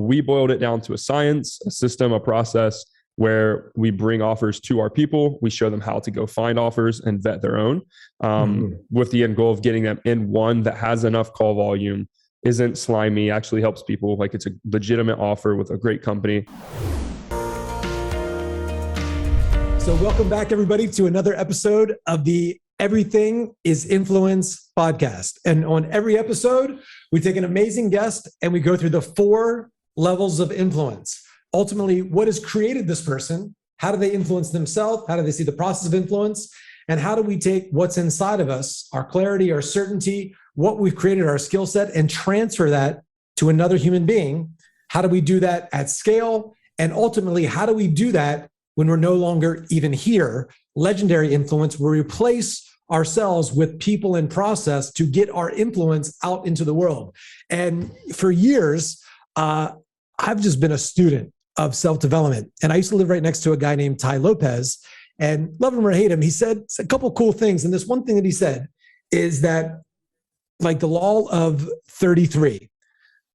we boiled it down to a science, a system, a process where we bring offers to our people. We show them how to go find offers and vet their own, with the end goal of getting them in one that has enough call volume, isn't slimy, actually helps people. Like it's a legitimate offer with a great company. So welcome back, everybody, to another episode of the Everything is Influence podcast. And on every episode, we take an amazing guest and we go through the 4 levels of influence. Ultimately, what has created this person? How do they influence themselves? How do they see the process of influence? And how do we take what's inside of us, our clarity, our certainty, what we've created, our skill set, and transfer that to another human being? How do we do that at scale? And ultimately, how do we do that when we're no longer even here? Legendary influence, where we replace ourselves with people and process to get our influence out into the world. And for years, I've just been a student of self-development. And I used to live right next to a guy named Ty Lopez, and love him or hate him, he said a couple cool things. And this one thing that he said is that, like the law of 33,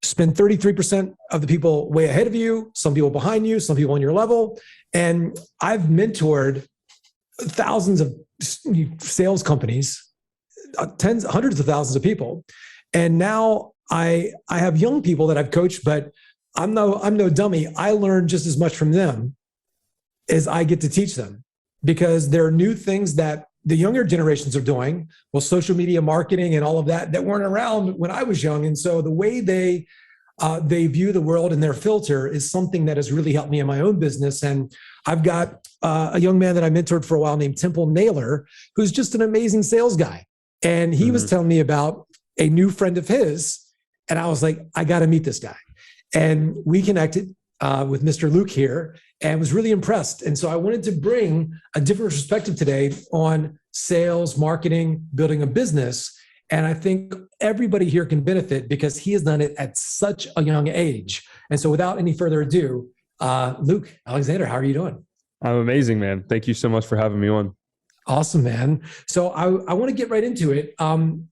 spend 33% of the people way ahead of you, some people behind you, some people on your level. And I've mentored thousands of sales companies, hundreds of thousands of people. And now I have young people that I've coached, but I'm no dummy. I learn just as much from them as I get to teach them, because there are new things that the younger generations are doing. Well, social media marketing and all of that weren't around when I was young. And so the way they view the world and their filter is something that has really helped me in my own business. And I've got a young man that I mentored for a while named Temple Naylor, who's just an amazing sales guy. And he was telling me about a new friend of his. And I was like, I got to meet this guy. And we connected with Mr. Luke here and was really impressed. And so I wanted to bring a different perspective today on sales, marketing, building a business. And I think everybody here can benefit because he has done it at such a young age. And so without any further ado, Luke Alexander, how are you doing? I'm amazing, man. Thank you so much for having me on. Awesome, man. So I want to get right into it. And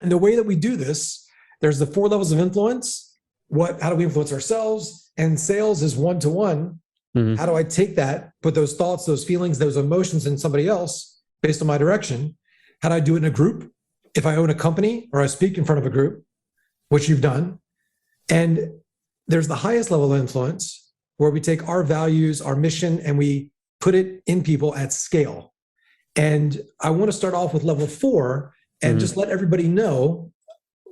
the way that we do this, there's the 4 levels of influence. How do we influence ourselves? And sales is one-to-one. How do I take that, put those thoughts, those feelings, those emotions in somebody else based on my direction? How do I do it in a group? If I own a company or I speak in front of a group, which you've done. And there's the highest level of influence where we take our values, our mission, and we put it in people at scale. And I want to start off with level 4 and just let everybody know,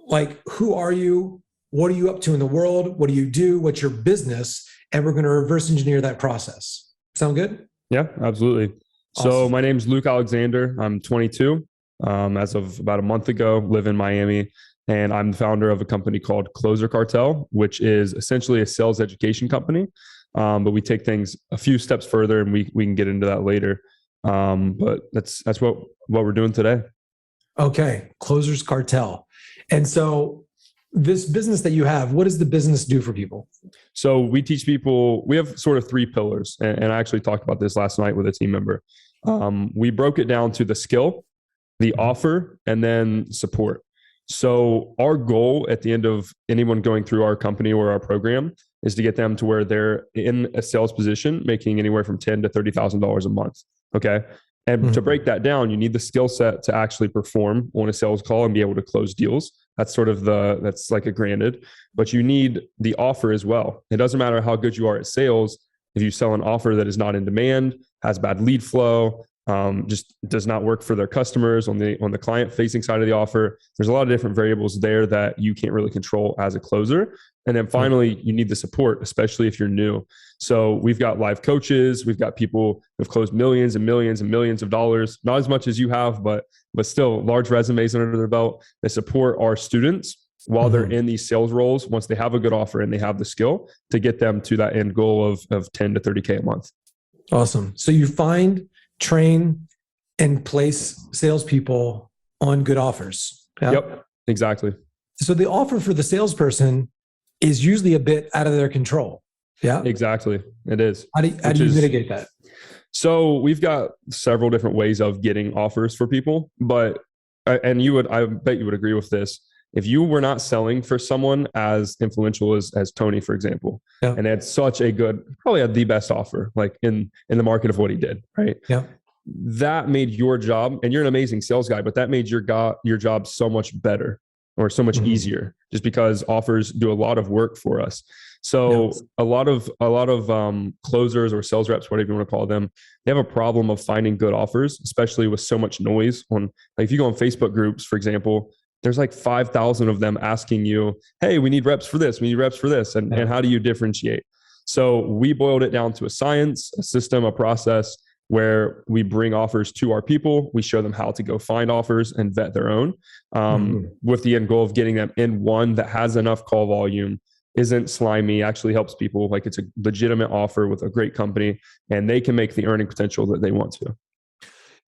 like, who are you? What are you up to in the world? What do you do? What's your business? And we're going to reverse engineer that process. Sound good? Yeah, absolutely. Awesome. So my name's Luke Alexander. I'm 22. As of about a month ago, live in Miami, and I'm the founder of a company called Closer Cartel, which is essentially a sales education company. But we take things a few steps further, and we can get into that later. But that's what we're doing today. Okay, Closer's Cartel. And so this business that you have, what does the business do for people? So we teach people, we have sort of 3 pillars. And I actually talked about this last night with a team member. We broke it down to the skill, the offer, and then support. So our goal at the end of anyone going through our company or our program is to get them to where they're in a sales position, making anywhere from $10,000 to $30,000 a month. Okay. And to break that down, you need the skill set to actually perform on a sales call and be able to close deals. That's sort of that's like a granted, but you need the offer as well. It doesn't matter how good you are at sales. If you sell an offer that is not in demand, has bad lead flow, just does not work for their customers on the client facing side of the offer. There's a lot of different variables there that you can't really control as a closer. And then finally, you need the support, especially if you're new. So we've got live coaches. We've got people who've closed millions and millions and millions of dollars, not as much as you have, but still large resumes under their belt. They support our students while they're in these sales roles, once they have a good offer and they have the skill to get them to that end goal of 10 to 30K a month. Awesome. So you find, train, and place salespeople on good offers. Yeah? Yep, exactly. So the offer for the salesperson is usually a bit out of their control. Yeah, exactly. It is. How do you mitigate that? So we've got several different ways of getting offers for people, but I bet you would agree with this. if you were not selling for someone as influential as Tony, for example, and had such a good, probably had the best offer, like in the market of what he did, right? Yeah. That made your job, and you're an amazing sales guy, but that made your job so much better or so much easier, just because offers do a lot of work for us. So a lot of closers or sales reps, whatever you want to call them, they have a problem of finding good offers, especially with so much noise on, like if you go on Facebook groups, for example, there's like 5,000 of them asking you, hey, we need reps for this. We need reps for this. And how do you differentiate? So we boiled it down to a science, a system, a process where we bring offers to our people. We show them how to go find offers and vet their own, with the end goal of getting them in one that has enough call volume, isn't slimy, actually helps people. Like it's a legitimate offer with a great company, and they can make the earning potential that they want to.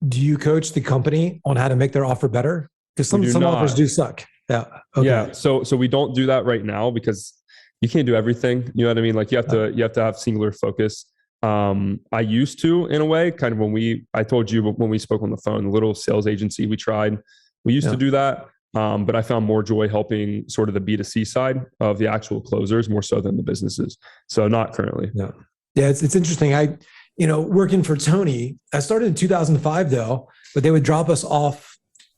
Do you coach the company on how to make their offer better? Because some offers do suck. Yeah. Okay. Yeah. So we don't do that right now because you can't do everything. You know what I mean? Like you have to have singular focus. I used to, in a way, kind of I told you when we spoke on the phone, the little sales agency we tried, we used to do that. But I found more joy helping sort of the B2C side of the actual closers more so than the businesses. So not currently. Yeah. It's interesting. Working for Tony, I started in 2005 though, but they would drop us off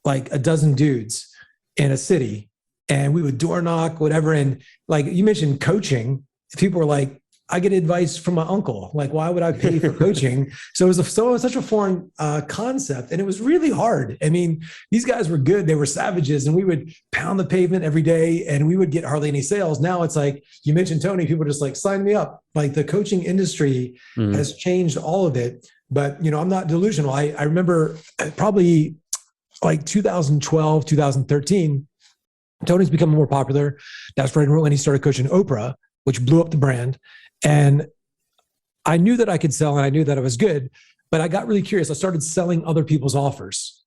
like a dozen dudes in a city and we would door knock, whatever. And like you mentioned coaching, people were like, I get advice from my uncle. Like, why would I pay for coaching? So it was such a foreign concept, and it was really hard. I mean, these guys were good; they were savages, and we would pound the pavement every day, and we would get hardly any sales. Now it's like you mentioned, Tony. People are just like, sign me up. Like the coaching industry has changed all of it. But I'm not delusional. I remember probably like 2012, 2013. Tony's becoming more popular. That's right when he started coaching Oprah, which blew up the brand. And I knew that I could sell and I knew that I was good, but I got really curious. I started selling other people's offers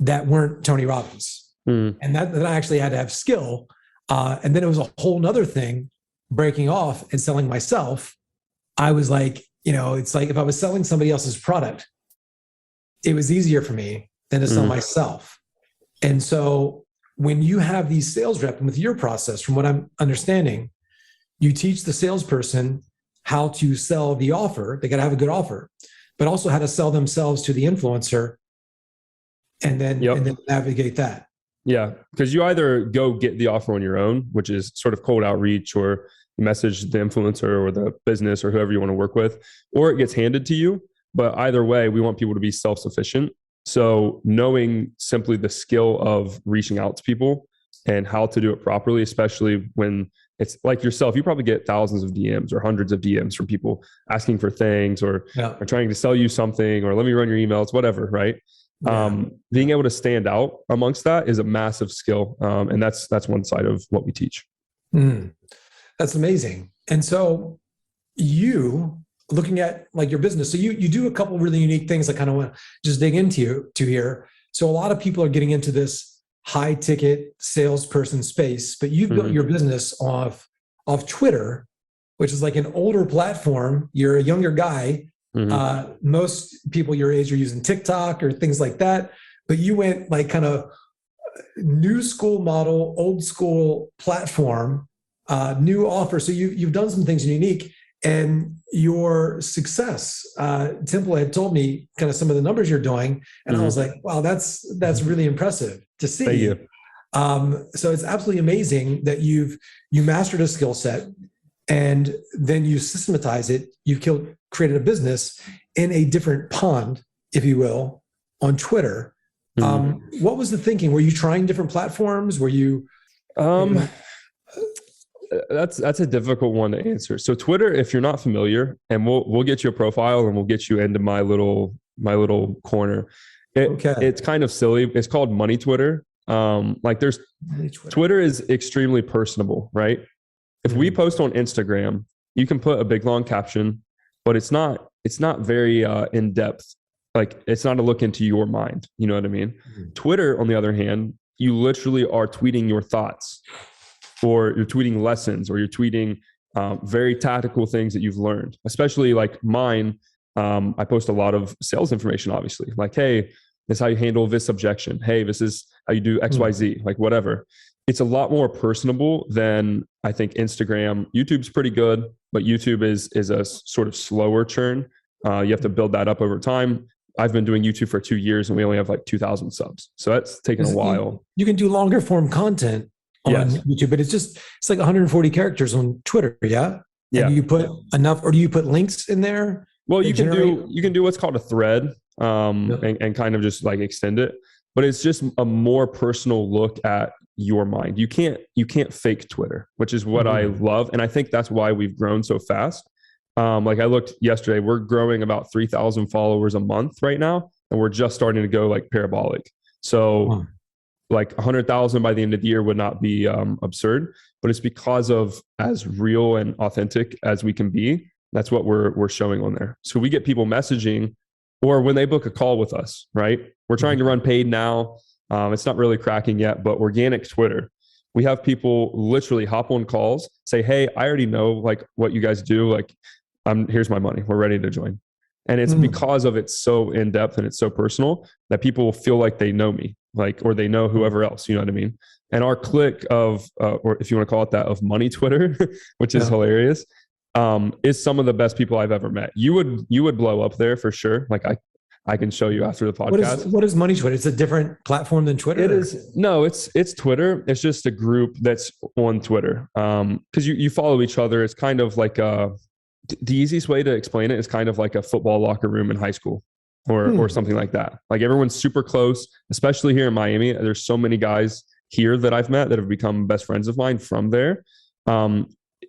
that weren't Tony Robbins. And that I actually had to have skill. And then it was a whole nother thing, breaking off and selling myself. I was like, it's like if I was selling somebody else's product, it was easier for me than to sell myself. And so when you have these sales reps, and with your process, from what I'm understanding, you teach the salesperson how to sell the offer. They got to have a good offer, but also how to sell themselves to the influencer and then navigate that. Yeah. Because you either go get the offer on your own, which is sort of cold outreach, or you message the influencer or the business or whoever you want to work with, or it gets handed to you. But either way, we want people to be self-sufficient. So knowing simply the skill of reaching out to people and how to do it properly, especially when it's like yourself, you probably get thousands of DMs or hundreds of DMs from people asking for things or trying to sell you something or let me run your emails, whatever, right? Being able to stand out amongst that is a massive skill. And that's one side of what we teach. That's amazing. And so you looking at like your business, so you do a couple of really unique things I kind of want to just dig into here. So a lot of people are getting into this high ticket salesperson space, but you've built your business off Twitter, which is like an older platform. You're a younger guy. Most people your age are using TikTok or things like that, but you went like kind of new school model, old school platform, new offer. So you've done some things unique, and your success. Temple had told me kind of some of the numbers you're doing, and I was like, wow, that's really impressive to see. Thank you. So it's absolutely amazing that you mastered a skill set and then you systematize it. You've created a business in a different pond, if you will, on Twitter. What was the thinking? Were you trying different platforms? Were you? That's a difficult one to answer. So Twitter, if you're not familiar, and we'll get you a profile and we'll get you into my little corner. It's kind of silly. It's called Money Twitter. Twitter is extremely personable, right? If we post on Instagram, you can put a big long caption, but it's not very in depth. Like it's not a look into your mind. You know what I mean? Twitter, on the other hand, you literally are tweeting your thoughts, or you're tweeting lessons, or you're tweeting very tactical things that you've learned. Especially like mine, I post a lot of sales information, obviously. Like, hey, this is how you handle this objection. Hey, this is how you do X, Y, Z, like whatever. it's a lot more personable than I think Instagram. YouTube's pretty good, but YouTube is a sort of slower churn. You have to build that up over time. I've been doing YouTube for 2 years and we only have like 2,000 subs. So that's taken a while. You can do longer form content on YouTube, but it's like 140 characters on Twitter. Yeah. Yeah. And you put enough, or do you put links in there? Well, you can do what's called a thread, and kind of just like extend it, but it's just a more personal look at your mind. You can't fake Twitter, which is what I love. And I think that's why we've grown so fast. Like I looked yesterday, we're growing about 3,000 followers a month right now. And we're just starting to go like parabolic. So like 100,000 by the end of the year would not be absurd, but it's because of as real and authentic as we can be. That's what we're showing on there. So we get people messaging, or when they book a call with us, right? We're trying to run paid now. It's not really cracking yet, but organic Twitter. We have people literally hop on calls, say, "Hey, I already know like what you guys do. Like, here's my money. We're ready to join." And it's because of it's so in depth and it's so personal that people feel like they know me, like, or they know whoever else. You know what I mean? And our clique of, or if you want to call it that, of money Twitter, which is hilarious, is some of the best people I've ever met. You would blow up there for sure. Like I can show you after the podcast. What is money Twitter? It's a different platform than Twitter. It is. No, it's Twitter. It's just a group that's on Twitter. Because you follow each other. It's kind of like the easiest way to explain it is kind of like a football locker room in high school or something like that. Like everyone's super close, especially here in Miami. There's so many guys here that I've met that have become best friends of mine from there.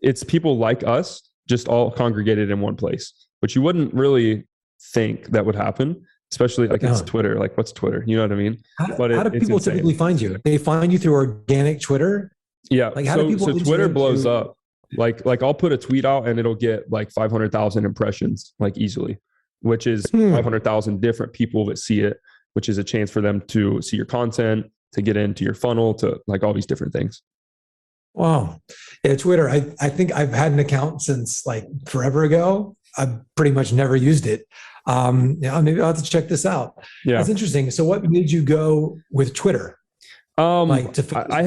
It's people like us just all congregated in one place, which you wouldn't really think that would happen, especially like it's Twitter. Like what's Twitter? You know what I mean? How do people typically find you? They find you through organic Twitter? Yeah. Like how do people so Twitter blows up. Like I'll put a tweet out and it'll get like 500,000 impressions like easily, which is 500,000 different people that see it, which is a chance for them to see your content, to get into your funnel, to like all these different things. Wow. Yeah, Twitter. I think I've had an account since like forever ago. I've pretty much never used it. Maybe I'll have to check this out. Yeah. That's interesting. So what made you go with Twitter? I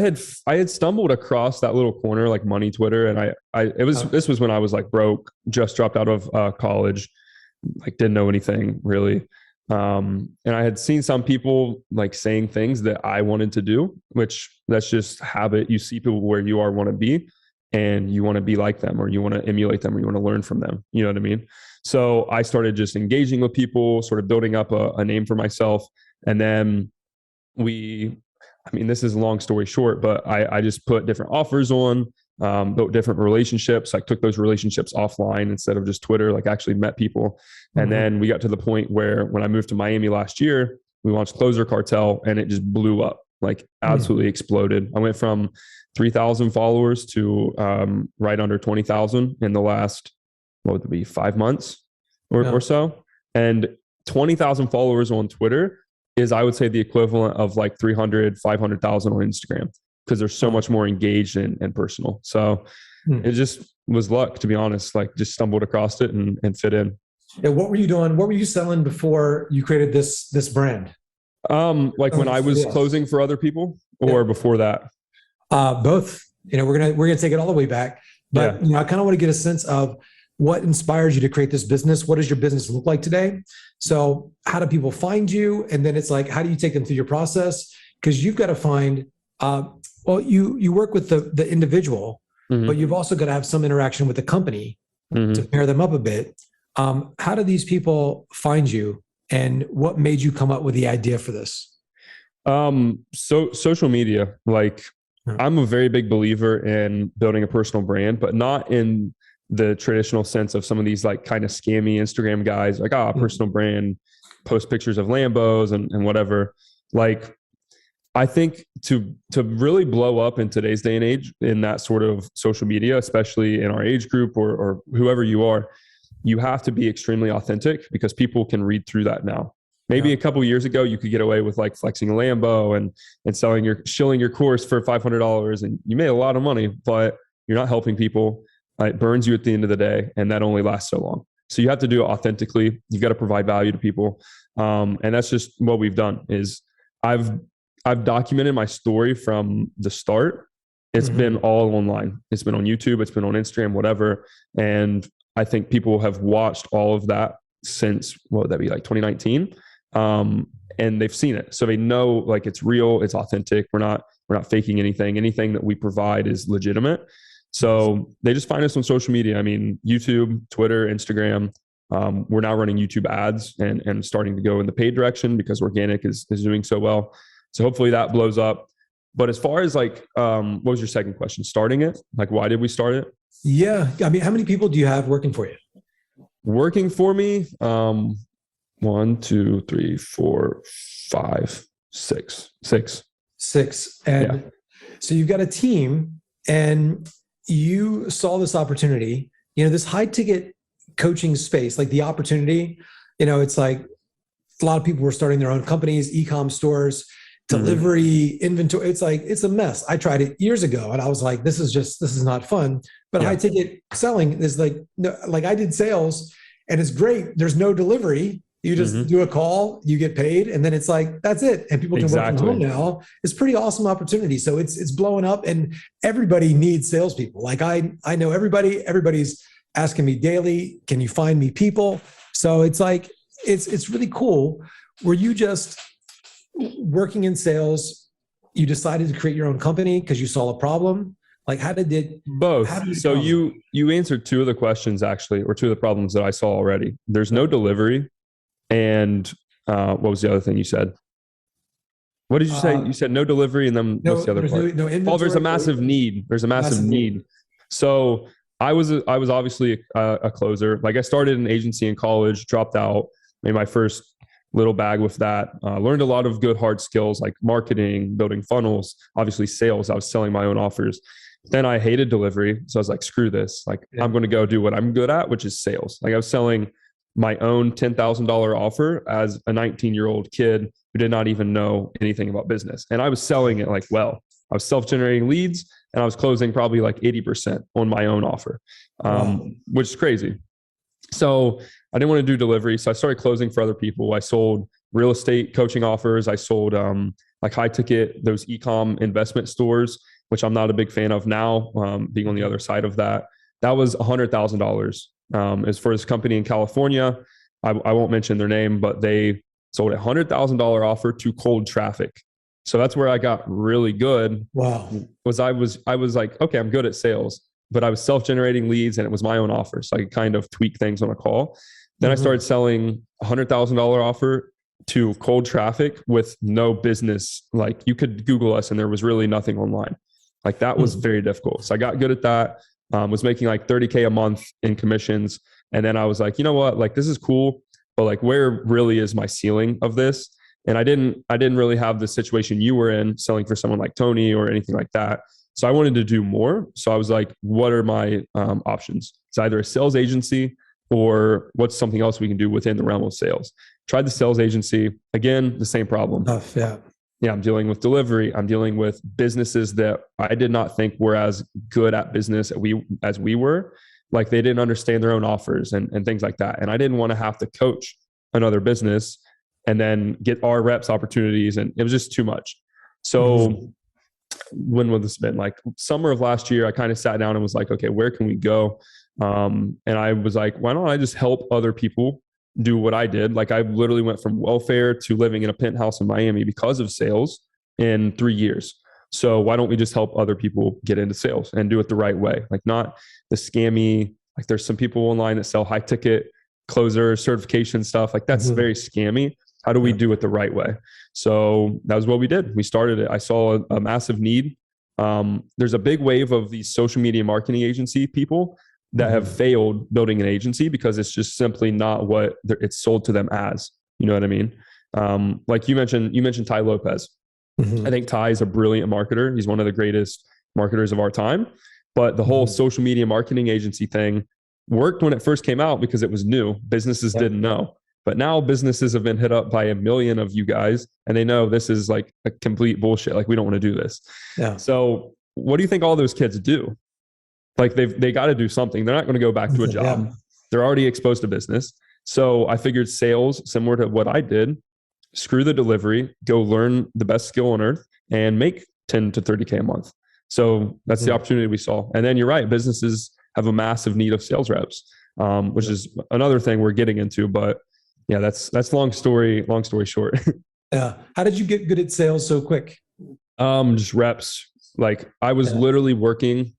had stumbled across that little corner, like money Twitter. And this was when I was like broke, just dropped out of college, like didn't know anything really. And I had seen some people like saying things that I wanted to do, which that's just habit. You see people where you want to be and you want to be like them, or you want to emulate them, or you want to learn from them. You know what I mean? So I started just engaging with people, sort of building up a name for myself. And then this is a long story short, but I just put different offers on, built different relationships. I took those relationships offline instead of just Twitter, like actually met people. And then we got to the point where when I moved to Miami last year, we launched Closer Cartel and it just blew up, like absolutely exploded. I went from 3,000 followers to right under 20,000 in the last, what would it be, 5 months or so. And 20,000 followers on Twitter is, I would say, the equivalent of like 300, 500,000 on Instagram, because they're so much more engaged and personal. So it just was luck, to be honest, like just stumbled across it and fit in. Yeah, what were you doing? What were you selling before you created this brand? Like when I was closing for other people, or before that? Both. We're gonna take it all the way back. But I kind of want to get a sense of what inspires you to create this business. What does your business look like today? So how do people find you? And then it's like, how do you take them through your process? Because you've got to find, you work with the individual, but you've also got to have some interaction with the company to pair them up a bit. How do these people find you, and what made you come up with the idea for this? So social media, like I'm a very big believer in building a personal brand, but not in the traditional sense of some of these like kind of scammy Instagram guys, like, personal brand, post pictures of Lambos and whatever. Like, I think to really blow up in today's day and age in that sort of social media, especially in our age group or whoever you are, you have to be extremely authentic, because people can read through that now. Maybe a couple of years ago, you could get away with like flexing a Lambo and shilling your course for $500, and you made a lot of money, but you're not helping people. It burns you at the end of the day, and that only lasts so long. So you have to do it authentically. You've got to provide value to people. And that's just what we've done. Is I've I've documented my story from the start. It's been all online. It's been on YouTube. It's been on Instagram, whatever. And I think people have watched all of that since, what would that be, like 2019? And they've seen it. So they know like it's real, it's authentic. We're not faking anything. Anything that we provide is legitimate. So they just find us on social media. I mean, YouTube, Twitter, Instagram. We're now running YouTube ads and starting to go in the paid direction because organic is doing so well. So hopefully that blows up. But as far as like, what was your second question? Starting it? Like, why did we start it? Yeah. I mean, how many people do you have working for you? Working for me? 1, 2, 3, 4, 5, 6. Six. And so you've got a team and you saw this opportunity, this high ticket coaching space, like the opportunity, it's like a lot of people were starting their own companies, e-com stores, delivery, inventory. It's like, it's a mess. I tried it years ago and I was like, this is not fun. But high ticket selling is like, no, like I did sales and it's great. There's no delivery. You just do a call, you get paid, and then it's like, that's it. And people can work from home now. It's pretty awesome opportunity. So it's blowing up and everybody needs salespeople. Like I know everybody's asking me daily, can you find me people? So it's like, it's really cool. Were you just working in sales? You decided to create your own company because you saw a problem? Like how did it? Both. So you answered two of the questions actually, or two of the problems that I saw already. There's no delivery. And what was the other thing you said? What did you say? You said no delivery, and then what's the other part? No inventory. Oh, there's a massive need. There's a massive need. So I was obviously a closer. Like I started an agency in college, dropped out, made my first little bag with that. Learned a lot of good hard skills like marketing, building funnels, obviously sales. I was selling my own offers. Then I hated delivery, so I was like, screw this. Like I'm going to go do what I'm good at, which is sales. Like I was selling my own $10,000 offer as a 19-year-old kid who did not even know anything about business. And I was selling it like, well, I was self-generating leads and I was closing probably like 80% on my own offer, which is crazy. So I didn't want to do delivery. So I started closing for other people. I sold real estate coaching offers. I sold like high ticket, those e-com investment stores, which I'm not a big fan of now, being on the other side of that. That was $100,000. As for this company in California, I won't mention their name, but they sold a $100,000 offer to cold traffic. So that's where I got really good. Wow. I was like, okay, I'm good at sales, but I was self-generating leads and it was my own offer. So I could kind of tweak things on a call. Then I started selling $100,000 offer to cold traffic with no business. Like you could Google us and there was really nothing online. Like that was very difficult. So I got good at that. Was making like 30K a month in commissions. And then I was like, you know what, like this is cool, but like where really is my ceiling of this? And I didn't really have the situation you were in selling for someone like Tony or anything like that. So I wanted to do more. So I was like, what are my options? It's either a sales agency or what's something else we can do within the realm of sales. Tried the sales agency. Again, the same problem. Yeah, I'm dealing with delivery. I'm dealing with businesses that I did not think were as good at business as we were. Like they didn't understand their own offers and things like that. And I didn't want to have to coach another business and then get our reps opportunities. And it was just too much. So when would this have been? Like summer of last year, I kind of sat down and was like, okay, where can we go? And I was like, why don't I just help other people do what I did? Like I literally went from welfare to living in a penthouse in Miami because of sales in 3 years. So why don't we just help other people get into sales and do it the right way? Like not the scammy, like there's some people online that sell high ticket closer certification stuff. Like that's very scammy. How do we do it the right way? So that was what we did. We started it. I saw a massive need. There's a big wave of these social media marketing agency people that have failed building an agency because it's just simply not what it's sold to them as. You know what I mean? Like you mentioned Ty Lopez. I think Ty is a brilliant marketer. He's one of the greatest marketers of our time. But the whole social media marketing agency thing worked when it first came out because it was new. Businesses didn't know. But now businesses have been hit up by 1 million of you guys and they know this is like a complete bullshit. Like we don't want to do this. Yeah. So what do you think all those kids do? Like they got to do something. They're not going to go back to a job. They're already exposed to business. So I figured sales, similar to what I did, screw the delivery, go learn the best skill on earth and make 10 to 30K a month. So that's the opportunity we saw. And then you're right, businesses have a massive need of sales reps, which is another thing we're getting into. But yeah, that's long story short. Yeah. How did you get good at sales so quick? Just reps. Like I was literally working,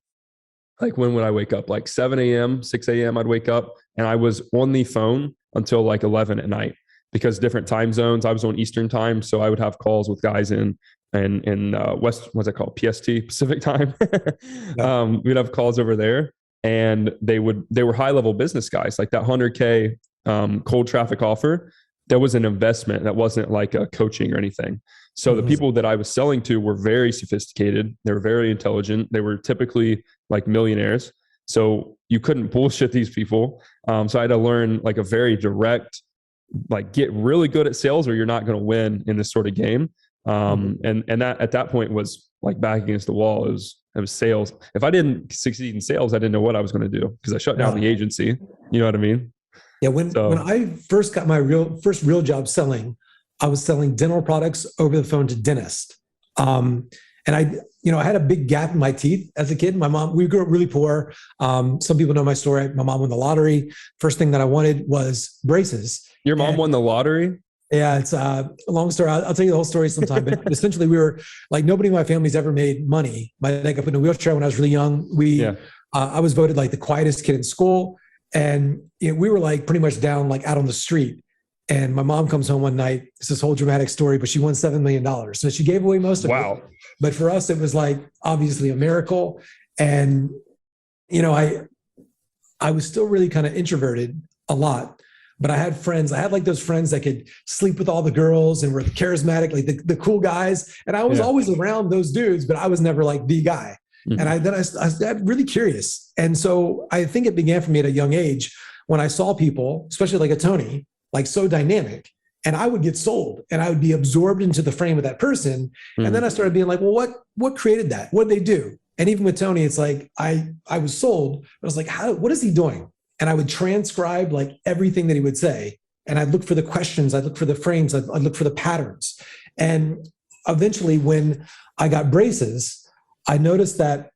like when would I wake up? Like 7 a.m., 6 a.m. I'd wake up and I was on the phone until like 11 at night because different time zones. I was on Eastern time. So I would have calls with guys in West, what's it called? PST, Pacific time. We'd have calls over there and they were high level business guys, like that 100K cold traffic offer. There was an investment that wasn't like a coaching or anything. So the people that I was selling to were very sophisticated. They were very intelligent. They were typically like millionaires. So you couldn't bullshit these people. So I had to learn like a very direct, like get really good at sales or you're not going to win in this sort of game. And that at that point was like back against the wall. It was sales. If I didn't succeed in sales, I didn't know what I was going to do because I shut down the agency. You know what I mean? Yeah. When I first got my first real job selling, I was selling dental products over the phone to dentists. And I had a big gap in my teeth as a kid. My mom, we grew up really poor. Some people know my story. My mom won the lottery. First thing that I wanted was braces. Your mom won the lottery? Yeah, it's a long story. I'll tell you the whole story sometime. But essentially, we were like, nobody in my family's ever made money. My dad got put in a wheelchair when I was really young. I was voted like the quietest kid in school. And we were like pretty much down like out on the street. And my mom comes home one night. It's this whole dramatic story, but she won $7 million. So she gave away most of it. But for us, it was like obviously a miracle. And, I was still really kind of introverted a lot, but I had friends. I had like those friends that could sleep with all the girls and were charismatic, like the cool guys. And I was always around those dudes, but I was never like the guy. And I got really curious. And so I think it began for me at a young age when I saw people, especially like a Tony, like so dynamic, and I would get sold and I would be absorbed into the frame of that person. And then I started being like, well, what created that? What did they do? And even with Tony, it's like, I was sold, but I was like, what is he doing? And I would transcribe like everything that he would say. And I'd look for the questions. I'd look for the frames. I'd look for the patterns. And eventually when I got braces, I noticed that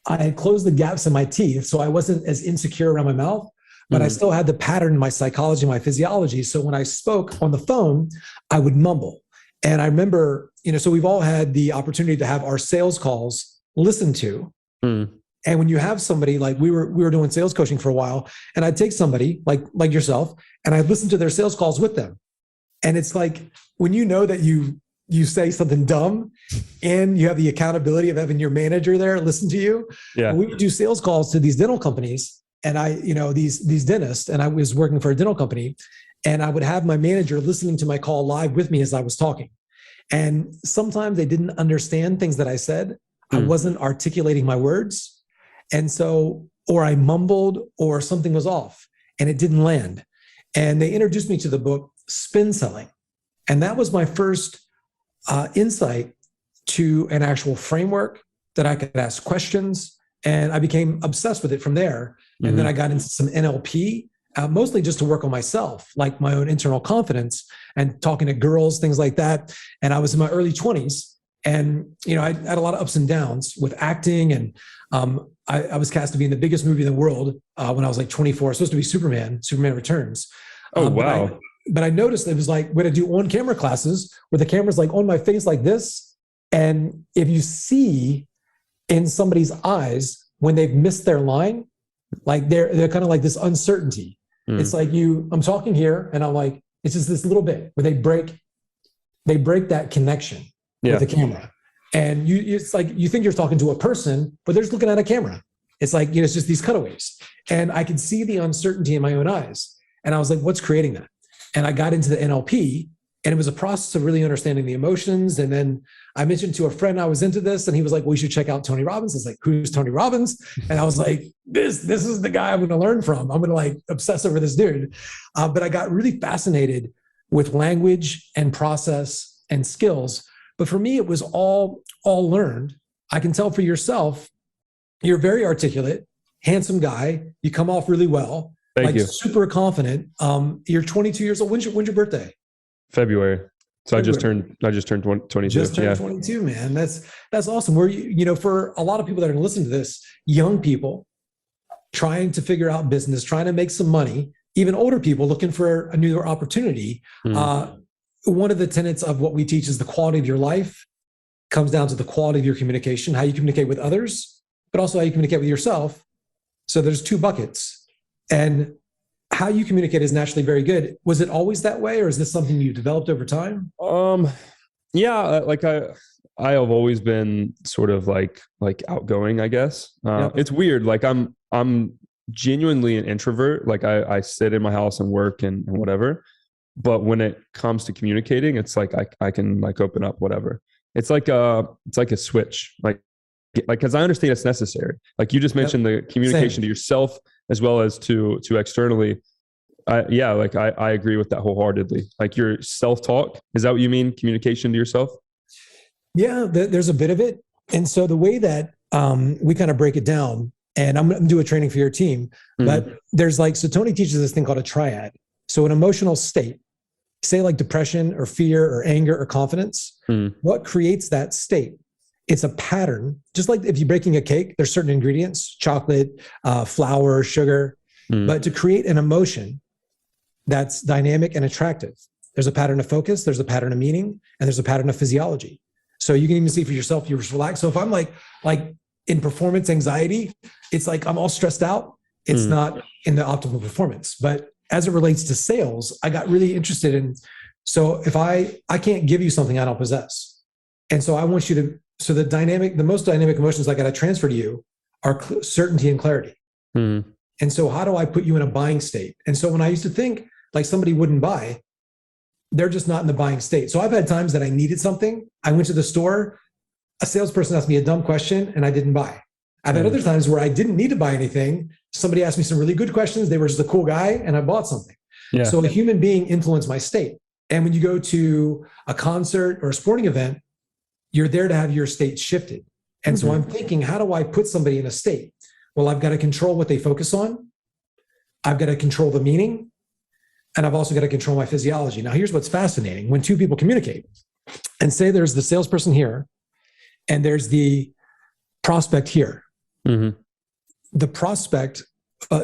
I had closed the gaps in my teeth. So I wasn't as insecure around my mouth, but I still had the pattern in my psychology, my physiology. So when I spoke on the phone, I would mumble. And I remember, so we've all had the opportunity to have our sales calls listened to. And when you have somebody, like we were doing sales coaching for a while, and I'd take somebody like yourself and I'd listen to their sales calls with them. And it's like, when you know that you say something dumb and you have the accountability of having your manager there listen to you. Yeah. We would do sales calls to these dental companies. And these dentists, and I was working for a dental company, and I would have my manager listening to my call live with me as I was talking. And sometimes they didn't understand things that I said. I wasn't articulating my words. And so, or I mumbled or something was off and it didn't land. And they introduced me to the book Spin Selling. And that was my first insight to an actual framework that I could ask questions. And I became obsessed with it from there. And then I got into some NLP, mostly just to work on myself, like my own internal confidence and talking to girls, things like that. And I was in my early 20s. And, I had a lot of ups and downs with acting. And I was cast to be in the biggest movie in the world when I was like 24. It was supposed to be Superman Returns. Oh, wow. But I noticed it was like when I do on-camera classes where the camera's like on my face like this. And if you see in somebody's eyes when they've missed their line, like they're kind of like this uncertainty. It's like I'm talking here and I'm like, it's just this little bit where they break that connection with the camera. And it's like, you think you're talking to a person, but they're just looking at a camera. It's like, it's just these cutaways. And I could see the uncertainty in my own eyes. And I was like, what's creating that? And I got into the NLP, and it was a process of really understanding the emotions. And then I mentioned to a friend I was into this, and he was like, well, you should check out Tony Robbins. I was like, who's Tony Robbins? And I was like, this is the guy I'm going to learn from. I'm going to like obsess over this dude. But I got really fascinated with language and process and skills. But for me, it was all learned. I can tell for yourself, you're very articulate, handsome guy. You come off really well. Thank you. Super confident. You're 22 years old. When's your birthday? February. So February. I just turned 22. Just turned 22, man. That's awesome. We're, for a lot of people that are going to listen to this, young people trying to figure out business, trying to make some money, even older people looking for a new opportunity. One of the tenets of what we teach is the quality of your life comes down to the quality of your communication, how you communicate with others, but also how you communicate with yourself. So there's two buckets, and how you communicate is naturally very good. Was it always that way, or is this something you developed over time? Yeah, like I have always been sort of like outgoing, I guess. It's weird. Like I'm genuinely an introvert. Like I sit in my house and work and whatever. But when it comes to communicating, it's like I can like open up whatever. It's like a switch. Like because I understand it's necessary. Like you just mentioned the communication to yourself as well as to externally. I agree with that wholeheartedly. Like your self-talk, is that what you mean? Communication to yourself? Yeah, there's a bit of it. And so the way that we kind of break it down, and I'm going to do a training for your team, but there's so Tony teaches this thing called a triad. So an emotional state, say like depression or fear or anger or confidence, what creates that state? It's a pattern. Just like if you're baking a cake, there's certain ingredients, chocolate, flour, sugar, but to create an emotion that's dynamic and attractive, there's a pattern of focus, there's a pattern of meaning, and there's a pattern of physiology. So you can even see for yourself, you're relaxed. So if I'm like in performance anxiety, it's like I'm all stressed out. It's not in the optimal performance. But as it relates to sales, I got really interested in, so if I can't give you something I don't possess. And so I want you to, so the most dynamic emotions I got to transfer to you are certainty and clarity. And so how do I put you in a buying state? And so when I used to think like somebody wouldn't buy, they're just not in the buying state. So I've had times that I needed something. I went to the store, a salesperson asked me a dumb question and I didn't buy. I've had other times where I didn't need to buy anything. Somebody asked me some really good questions. They were just a cool guy and I bought something. Yeah. So a human being influenced my state. And when you go to a concert or a sporting event, you're there to have your state shifted. And so I'm thinking, how do I put somebody in a state? Well, I've got to control what they focus on. I've got to control the meaning. And I've also got to control my physiology. Now, here's what's fascinating. When two people communicate and say there's the salesperson here and there's the prospect here. The prospect,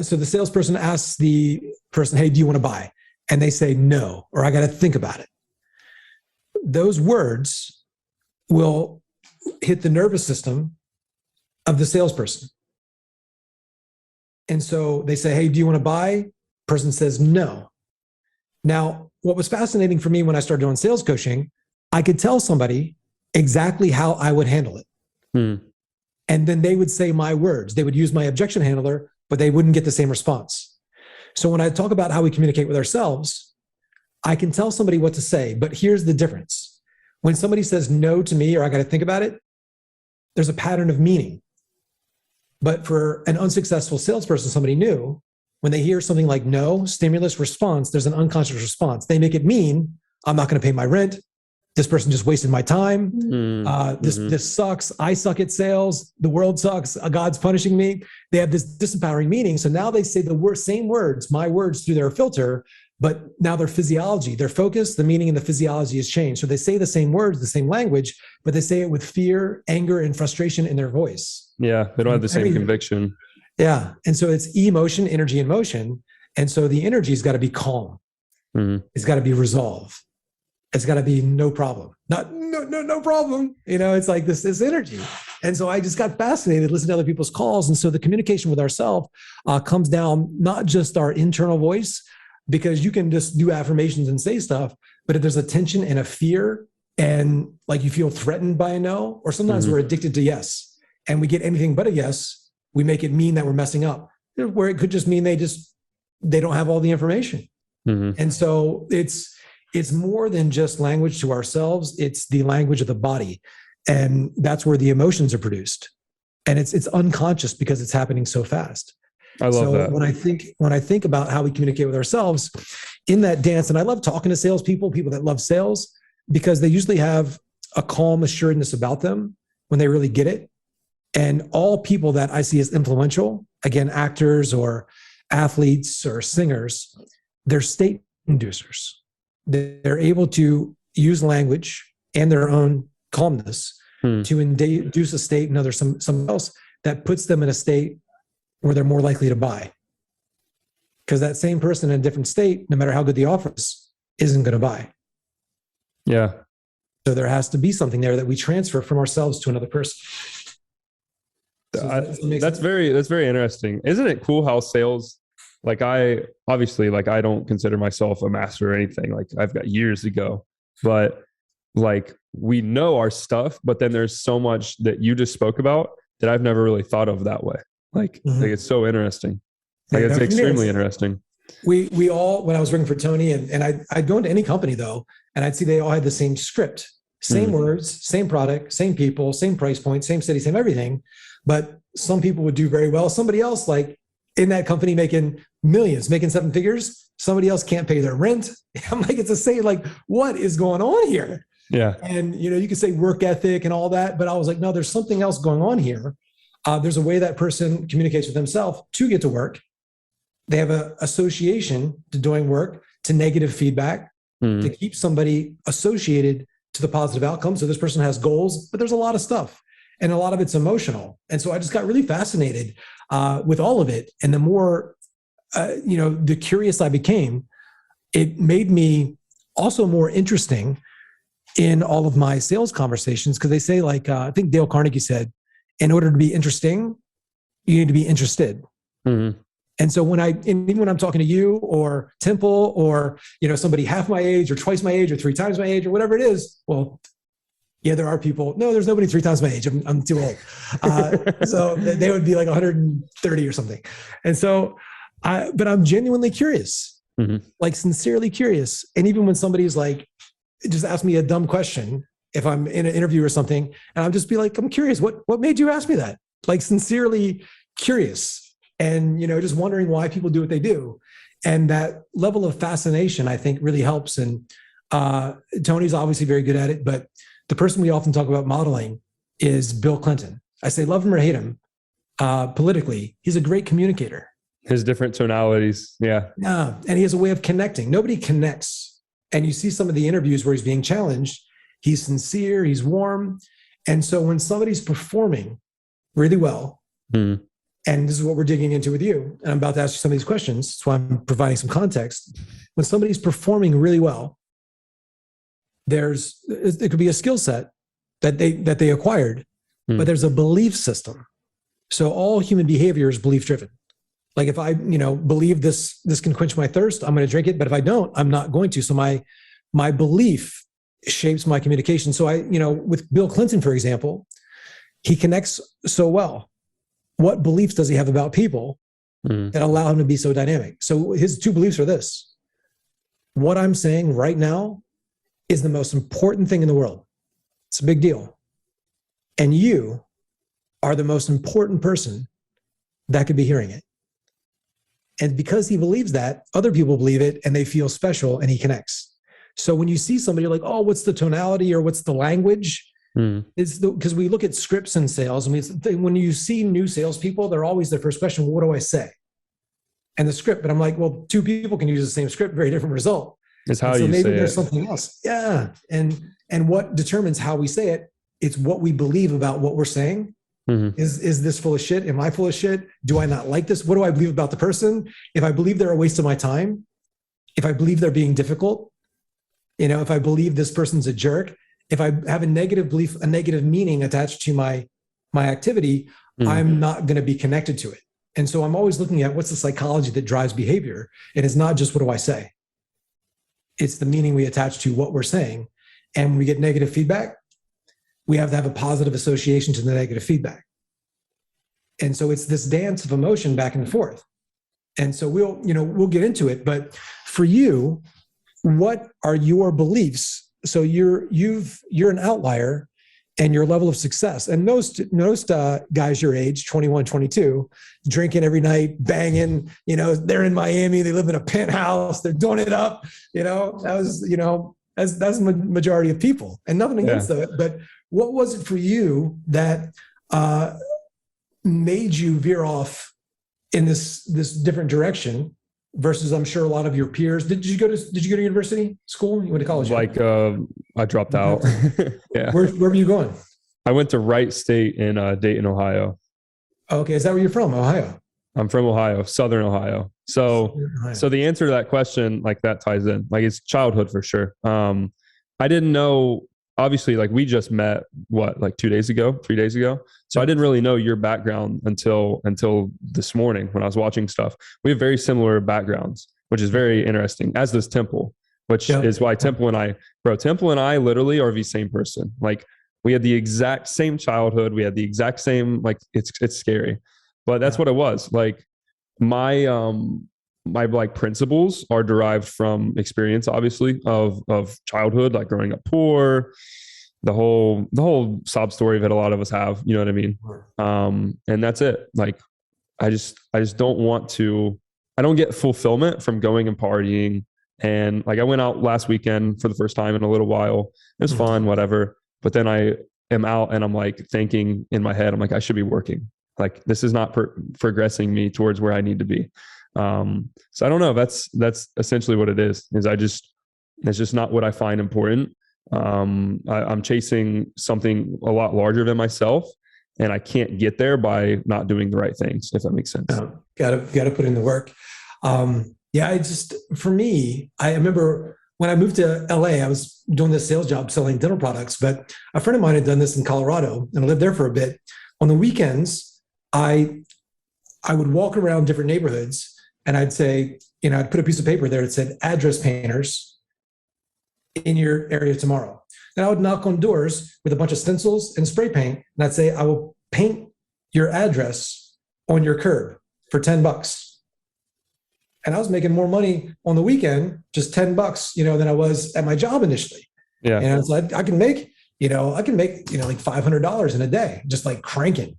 so the salesperson asks the person, hey, do you want to buy? And they say no, or I got to think about it. Those words will hit the nervous system of the salesperson. And so they say, hey, do you want to buy? Person says no. Now, what was fascinating for me when I started doing sales coaching, I could tell somebody exactly how I would handle it. And then they would say my words. They would use my objection handler, but they wouldn't get the same response. So when I talk about how we communicate with ourselves, I can tell somebody what to say, but here's the difference. When somebody says no to me, or I got to think about it, there's a pattern of meaning. But for an unsuccessful salesperson, somebody new, when they hear something like no, stimulus, response, there's an unconscious response. They make it mean, I'm not going to pay my rent. This person just wasted my time. This sucks. I suck at sales. The world sucks. God's punishing me. They have this disempowering meaning. So now they say the same words, my words, through their filter, but now their physiology, their focus, the meaning and the physiology has changed. So they say the same words, the same language, but they say it with fear, anger, and frustration in their voice. Yeah, they don't have the same conviction. Yeah. And so it's emotion, energy, and motion. And so the energy's got to be calm. It's got to be resolve. It's got to be no problem. No problem. It's like this energy. And so I just got fascinated listening to other people's calls. And so the communication with ourselves comes down, not just our internal voice, because you can just do affirmations and say stuff, but if there's a tension and a fear and like you feel threatened by a no, or sometimes we're addicted to yes, and we get anything but a yes, we make it mean that we're messing up, where it could just mean they don't have all the information. And so it's more than just language to ourselves. It's the language of the body. And that's where the emotions are produced. And it's unconscious because it's happening so fast. I love that. When I think about how we communicate with ourselves in that dance, and I love talking to salespeople, people that love sales, because they usually have a calm assuredness about them when they really get it. And all people that I see as influential, again, actors or athletes or singers, they're state inducers. they're able to use language and their own calmness to induce a state in someone else that puts them in a state where they're more likely to buy. Because that same person in a different state, no matter how good the offer is, isn't going to buy. Yeah. So there has to be something there that we transfer from ourselves to another person. That's very interesting. Isn't it cool how sales, like I don't consider myself a master or anything. Like I've got years to go, but like we know our stuff, but then there's so much that you just spoke about that I've never really thought of that way. Like it's so interesting. Like it's extremely interesting. We all, when I was working for Tony and I'd go into any company though, and I'd see they all had the same script, same words, same product, same people, same price point, same city, same everything. But some people would do very well. Somebody else, like in that company making millions, making 7 figures, somebody else can't pay their rent. I'm like, it's a say, like, what is going on here? Yeah. And, you could say work ethic and all that, but I was like, no, there's something else going on here. There's a way that person communicates with themselves to get to work. They have an association to doing work, to negative feedback, to keep somebody associated to the positive outcome. So this person has goals, but there's a lot of stuff and a lot of it's emotional. And so I just got really fascinated with all of it. And the more, the curious I became, it made me also more interesting in all of my sales conversations. Because they say, like, I think Dale Carnegie said, in order to be interesting, you need to be interested. And so even when I'm talking to you or Temple or, somebody half my age or twice my age or 3 times my age or whatever it is, well, yeah, there are people. No, there's nobody 3 times my age. I'm too old. So they would be like 130 or something. And so, but I'm genuinely curious, like sincerely curious. And even when somebody's like, just ask me a dumb question, if I'm in an interview or something, and I'll just be like, I'm curious, what made you ask me that? Like sincerely curious. And, just wondering why people do what they do. And that level of fascination, I think, really helps. And Tony's obviously very good at it, but the person we often talk about modeling is Bill Clinton. I say, love him or hate him, politically, he's a great communicator. His different tonalities. Yeah. Yeah. And he has a way of connecting. Nobody connects. And you see some of the interviews where he's being challenged. He's sincere, he's warm. And so when somebody's performing really well, and this is what we're digging into with you, and I'm about to ask you some of these questions, so I'm providing some context. When somebody's performing really well, it could be a skill set that they acquired, but there's a belief system. So all human behavior is belief driven. Like if I, believe this can quench my thirst, I'm going to drink it. But if I don't, I'm not going to. So my belief shapes my communication. So with Bill Clinton, for example, he connects so well. What beliefs does he have about people that allow him to be so dynamic? So his 2 beliefs are this: what I'm saying right now is the most important thing in the world. It's a big deal. And you are the most important person that could be hearing it. And because he believes that, other people believe it and they feel special, and he connects. So when you see somebody, you're like, oh, what's the tonality or what's the language? Is because we look at scripts in sales, and when you see new salespeople, they're always their first question, well, what do I say? And the script, but I'm like, well, 2 people can use the same script, very different result. It's how you say it. Maybe there's something else. Yeah. And what determines how we say it, it's what we believe about what we're saying. Is this full of shit? Am I full of shit? Do I not like this? What do I believe about the person? If I believe they're a waste of my time, if I believe they're being difficult, if I believe this person's a jerk, if I have a negative belief, a negative meaning attached to my activity, I'm not going to be connected to it. And so I'm always looking at what's the psychology that drives behavior. And it's not just what do I say? It's the meaning we attach to what we're saying. And when we get negative feedback, we have to have a positive association to the negative feedback. And so it's this dance of emotion back and forth. And so we'll get into it. But for you, what are your beliefs? So you're an outlier and your level of success. And most guys your age, 21, 22, drinking every night, banging, they're in Miami, they live in a penthouse, they're doing it up, that's the majority of people, and nothing against that. But what was it for you that made you veer off in this different direction versus I'm sure a lot of your peers. Did you go to university, school? You went to college? Like I dropped out. Yeah. Where were you going? I went to Wright State in Dayton, Ohio. Okay, is that where you're from? Ohio. I'm from Ohio, Southern Ohio. So the answer to that question, like that ties in, like it's childhood for sure. I didn't know, obviously, like we just met like 3 days ago. So I didn't really know your background until this morning when I was watching stuff. We have very similar backgrounds, which is very interesting, as does Temple, which is why Temple and I literally are the same person. Like we had the exact same childhood. We had the exact same, like it's scary, but that's what it was. Like my like principles are derived from experience, obviously, of childhood, like growing up poor, the whole sob story that a lot of us have, you know what I mean? And that's it. Like, I just I don't get fulfillment from going and partying. And like, I went out last weekend for the first time in a little while. It was fun, whatever. But then I am out and I'm like thinking in my head, I'm like, I should be working. Like, this is not progressing me towards where I need to be. So I don't know. That's essentially what it is it's just not what I find important. I'm chasing something a lot larger than myself, and I can't get there by not doing the right things, if that makes sense. Gotta put in the work. For me, I remember when I moved to LA, I was doing this sales job selling dental products, but a friend of mine had done this in Colorado and I lived there for a bit. On the weekends, I would walk around different neighborhoods and I'd say, I'd put a piece of paper there that said address painters in your area tomorrow. Then I would knock on doors with a bunch of stencils and spray paint. And I'd say, I will paint your address on your curb for $10. And I was making more money on the weekend, just $10, than I was at my job initially. Yeah. And it's like, I can make like $500 in a day, just like cranking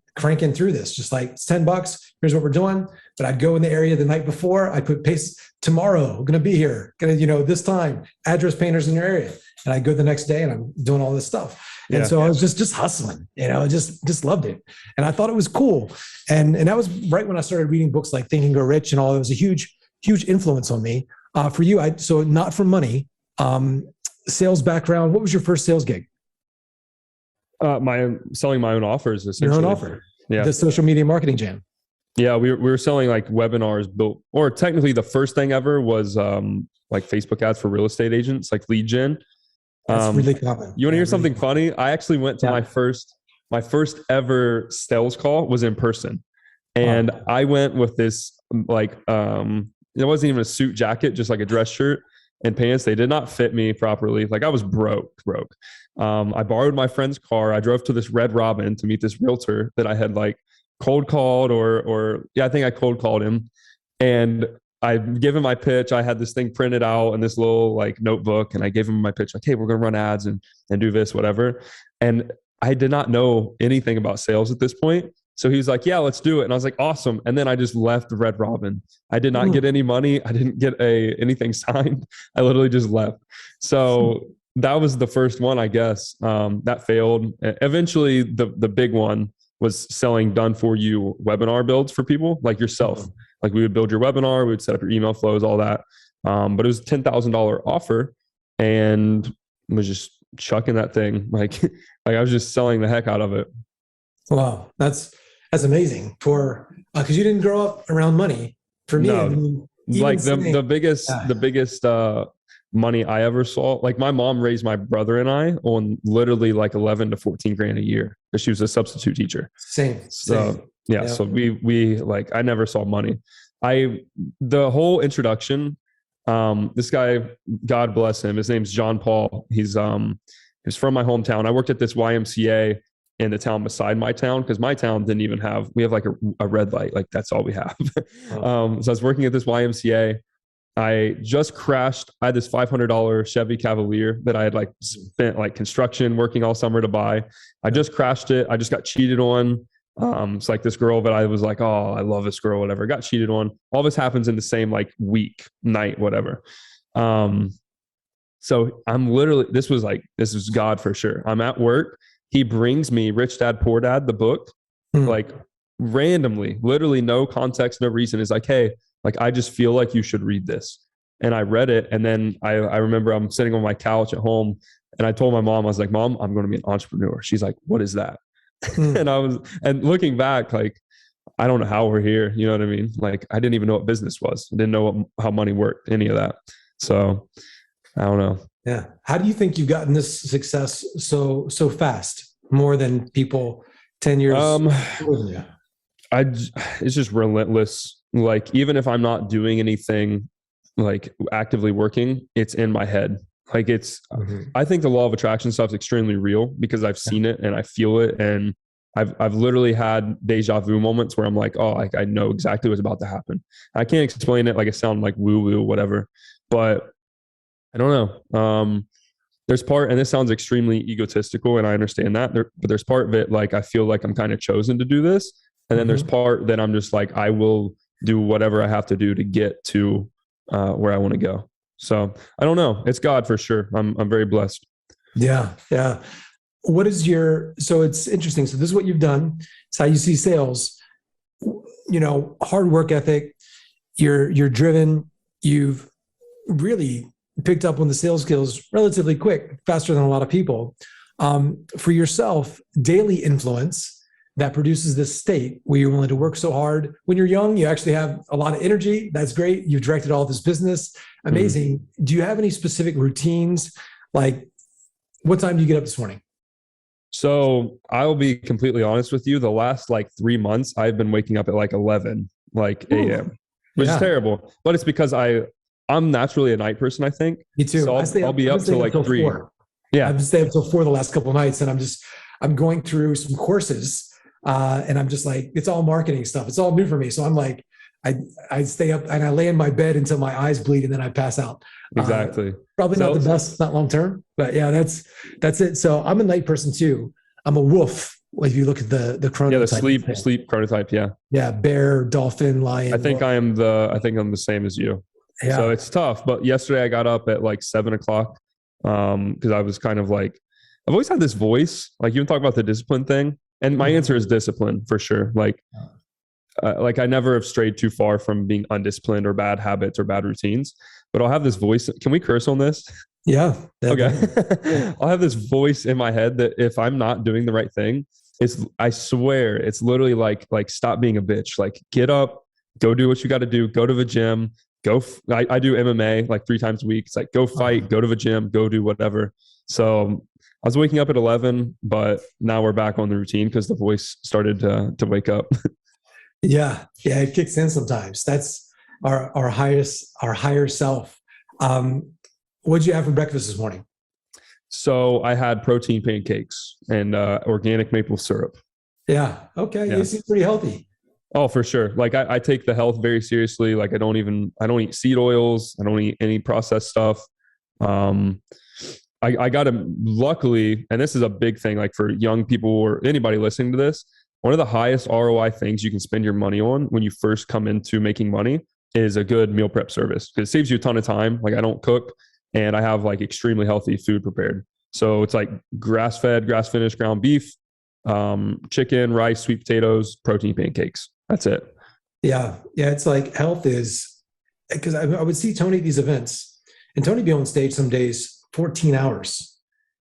through this, just like it's $10. Here's what we're doing. But I'd go in the area the night before. I put paste tomorrow, going to be here, this time, address painters in your area. And I go the next day and I'm doing all this stuff. And so I was just hustling, just loved it. And I thought it was cool. And that was right when I started reading books like Think and Grow Rich and all. It was a huge influence on me. For you, so not from money, sales background. What was your first sales gig? Selling my own offers, essentially. Your own offer. Yeah. The social media marketing jam. Yeah, we were selling like webinars built, or technically the first thing ever was like Facebook ads for real estate agents, like lead gen. That's really common. You want to hear something funny? I actually went to my first ever sales call was in person. And I went with this like it wasn't even a suit jacket, just like a dress shirt and pants. They did not fit me properly. Like I was broke. I borrowed my friend's car. I drove to this Red Robin to meet this realtor that I had like cold called I think I cold called him, and I gave him my pitch. I had this thing printed out in this little like notebook, and I gave him my pitch like, hey, we're going to run ads and do this, whatever. And I did not know anything about sales at this point. So he was like, yeah, let's do it. And I was like, awesome. And then I just left Red Robin. I did not get any money. I didn't get anything signed. I literally just left. So that was the first one, I guess. That failed. Eventually, the big one was selling done for you webinar builds for people like yourself. Like we would build your webinar, we would set up your email flows, all that. But it was a $10,000 offer, and was just chucking that thing. Like I was just selling the heck out of it. Wow, that's amazing because you didn't grow up around money. For me, no, like the biggest money I ever saw. Like my mom raised my brother and I on literally like 11 to 14 grand a year because she was a substitute teacher. Same. So we like I never saw money. The whole introduction. This guy, God bless him. His name's John Paul. He's from my hometown. I worked at this YMCA in the town beside my town because my town didn't even we have like a red light. Like that's all we have. So I was working at this YMCA. I just crashed. I had this $500 Chevy Cavalier that I had like spent like construction working all summer to buy. I just crashed it. I just got cheated on. It's like this girl that I was like, oh, I love this girl, whatever. Got cheated on. All this happens in the same like week, night, whatever. So I'm literally, this was God for sure. I'm at work. He brings me Rich Dad, Poor Dad, the book, like randomly, literally no context, no reason. Is like, hey, Like, I just feel like you should read this. And I read it. And then I remember I'm sitting on my couch at home and I told my mom, I was like, Mom, I'm going to be an entrepreneur. She's like, what is that? And looking back, like, I don't know how we're here. You know what I mean? Like, I didn't even know what business was. I didn't know how money worked, any of that. So I don't know. Yeah. How do you think you've gotten this success so fast, more than people 10 years older than you? It's just relentless. Like, even if I'm not doing anything like actively working, it's in my head. Like, I think the law of attraction stuff is extremely real because I've seen it and I feel it. And I've literally had deja vu moments where I'm like, oh, like, I know exactly what's about to happen. I can't explain it. Like, it sounds like woo woo, whatever, but I don't know. There's part, and this sounds extremely egotistical, and I understand that, but there's part of it, like, I feel like I'm kind of chosen to do this. And then there's part that I'm just like, I will do whatever I have to do to get to where I want to go. So I don't know. It's God for sure. I'm very blessed. Yeah. Yeah. What is so it's interesting. So this is what you've done. It's how you see sales, hard work ethic. You're driven. You've really picked up on the sales skills relatively quick, faster than a lot of people. For yourself, daily influence that produces this state where you're willing to work so hard. When you're young, you actually have a lot of energy. That's great. You've directed all this business. Amazing. Do you have any specific routines? Like, what time do you get up this morning? So I'll be completely honest with you. The last like 3 months, I've been waking up at like 11, like a.m., which is terrible. But it's because I'm naturally a night person, I think. Me too. So I'll be up till like 3. 4. Yeah. I've been staying up till 4 the last couple of nights, and I'm going through some courses, and I'm just like, it's all marketing stuff. It's all new for me. So I'm like, I stay up and I lay in my bed until my eyes bleed and then I pass out. Exactly. Probably not the best, not long term, but yeah, that's it. So I'm a night person too. I'm a wolf. If you look at the chronotype. Yeah, the sleep chronotype. Yeah. Yeah. Bear, dolphin, lion. I think I'm the same as you. Yeah. So it's tough. But yesterday I got up at like 7 o'clock because I was kind of like, I've always had this voice. Like, you can talk about the discipline thing, and my answer is discipline for sure. Like I never have strayed too far from being undisciplined or bad habits or bad routines, but I'll have this voice. Can we curse on this? Yeah. Okay. I'll have this voice in my head that if I'm not doing the right thing, I swear it's literally like stop being a bitch. Like, get up, go do what you got to do, go to the gym, I do MMA like 3 times a week. It's like, go fight, go to the gym, go do whatever. So I was waking up at 11, but now we're back on the routine because the voice started to wake up. Yeah. Yeah. It kicks in sometimes. That's our higher self. What'd you have for breakfast this morning? So I had protein pancakes and organic maple syrup. Yeah. Okay. Yeah. You seem pretty healthy. Oh, for sure. Like, I take the health very seriously. Like, I don't eat seed oils. I don't eat any processed stuff. I got to, luckily, and this is a big thing, like for young people or anybody listening to this, one of the highest ROI things you can spend your money on when you first come into making money is a good meal prep service, because it saves you a ton of time. Like, I don't cook and I have like extremely healthy food prepared. So it's like grass-fed, grass-finished ground beef, chicken, rice, sweet potatoes, protein pancakes. That's it. Yeah. Yeah. It's like health is, because I would see Tony at these events, and Tony be on stage some days 14 hours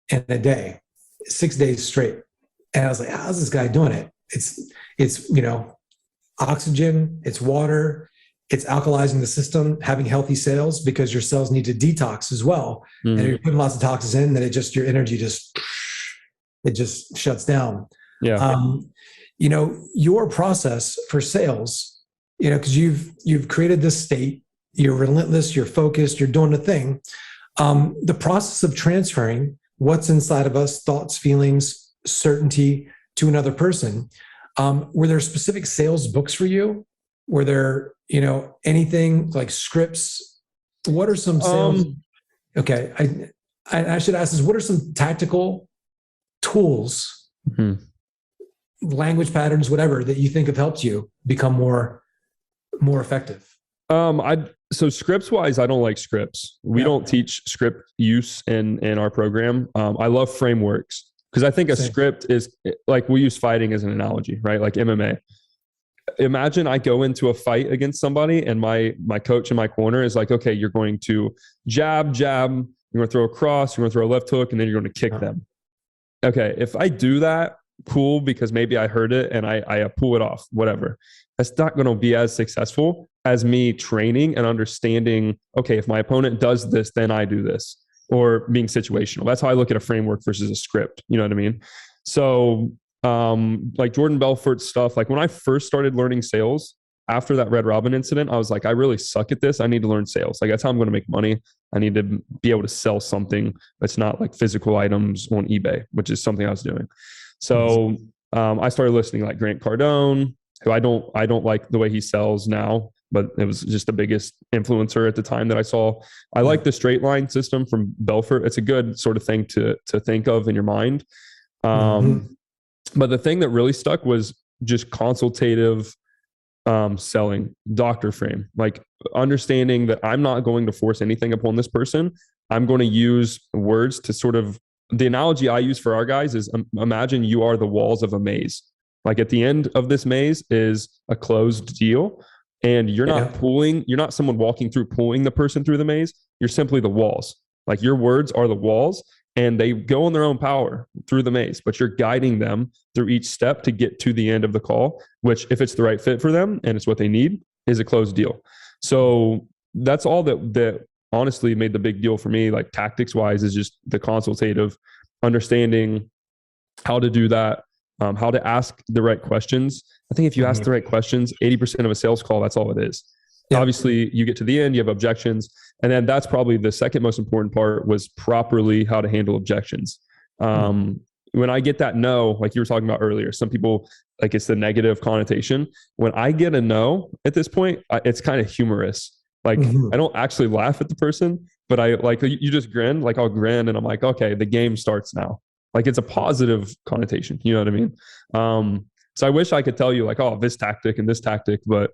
in a day, 6 days straight. And I was like, how's this guy doing it? It's oxygen, it's water, it's alkalizing the system, having healthy cells, because your cells need to detox as well. Mm-hmm. And if you're putting lots of toxins in, then your energy just shuts down. Yeah. Your process for sales, because you've created this state, you're relentless, you're focused, you're doing the thing. The process of transferring what's inside of us, thoughts, feelings, certainty, to another person. Were there specific sales books for you? Were there, anything like scripts? What are some sales? Okay. I should ask this, what are some tactical tools, language patterns, whatever, that you think have helped you become more effective? So scripts wise, I don't like scripts. We don't teach script use in our program. I love frameworks, because I think a script is like, we use fighting as an analogy, right? Like MMA. imagine I go into a fight against somebody and my coach in my corner is like, okay, you're going to jab, you're going to throw a cross, you're going to throw a left hook, and then you're going to kick them. Okay, if I do that, cool, because maybe I heard it and I pull it off, whatever. That's not going to be as successful as me training and understanding, okay, if my opponent does this, then I do this, or being situational. That's how I look at a framework versus a script. You know what I mean? So like Jordan Belfort's stuff, like when I first started learning sales after that Red Robin incident, I was like, I really suck at this. I need to learn sales. Like that's how I'm going to make money. I need to be able to sell something that's not like physical items on eBay, which is something I was doing. So I started listening like Grant Cardone, who I don't like the way he sells now, but it was just the biggest influencer at the time that I saw. I like the straight line system from Belfort. It's a good sort of thing to think of in your mind. But the thing that really stuck was just consultative selling, doctor frame, like understanding that I'm not going to force anything upon this person. I'm going to use words to sort of, the analogy I use for our guys is imagine you are the walls of a maze. Like at the end of this maze is a closed deal, and you're not pulling, you're not someone walking through, pulling the person through the maze. You're simply the walls. Like your words are the walls, and they go on their own power through the maze, but you're guiding them through each step to get to the end of the call, which if it's the right fit for them and it's what they need, is a closed deal. So that's all that honestly made the big deal for me, like tactics wise, is just the consultative understanding how to do that, how to ask the right questions. I think if you ask the right questions, 80% of a sales call, that's all it is. Obviously you get to the end, you have objections. And then that's probably the second most important part, was properly how to handle objections. When I get that no, like you were talking about earlier, some people like it's the negative connotation. When I get a no at this point, it's kind of humorous. Like I don't actually laugh at the person, but I like, you just grin, like I'll grin and I'm like, okay, the game starts now. Like it's a positive connotation. You know what I mean? So I wish I could tell you like, oh, this tactic and this tactic, but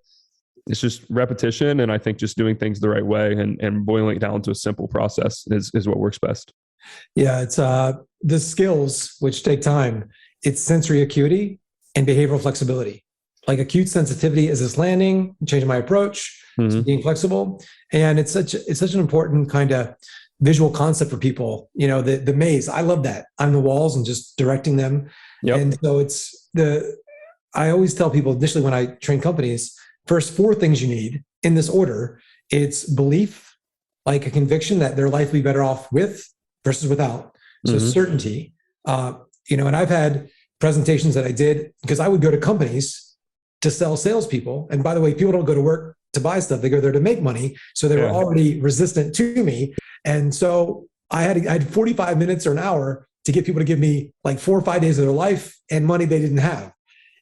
it's just repetition. And I think just doing things the right way and boiling it down to a simple process is what works best. Yeah. It's the skills, which take time. It's sensory acuity and behavioral flexibility. Like acute sensitivity is this landing, changing my approach, being flexible. And it's such an important kind of visual concept for people. You know, the maze, I love that. I'm the walls and just directing them. And so I always tell people initially when I train companies, first 4 things you need in this order. It's belief, like a conviction that their life will be better off with versus without. So certainty, and I've had presentations that I did because I would go to companies to sell salespeople. And by the way, people don't go to work to buy stuff. They go there to make money. So they were already resistant to me. And so I had 45 minutes or an hour to get people to give me like 4 or 5 days of their life and money they didn't have.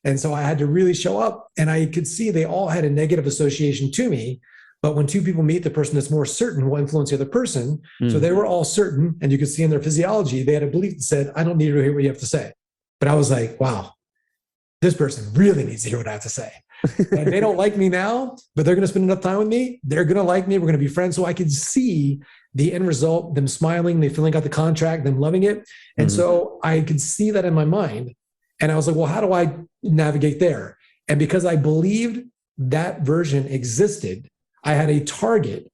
And so I had to really show up, and I could see they all had a negative association to me. But when 2 people meet, the person that's more certain will influence the other person. So they were all certain, and you could see in their physiology, they had a belief that said, I don't need to hear what you have to say. But I was like, wow, this person really needs to hear what I have to say. And they don't like me now, but they're going to spend enough time with me. They're going to like me. We're going to be friends. So I could see the end result, them smiling, they filling out the contract, them loving it. And so I could see that in my mind. And I was like, well, how do I navigate there? And because I believed that version existed, I had a target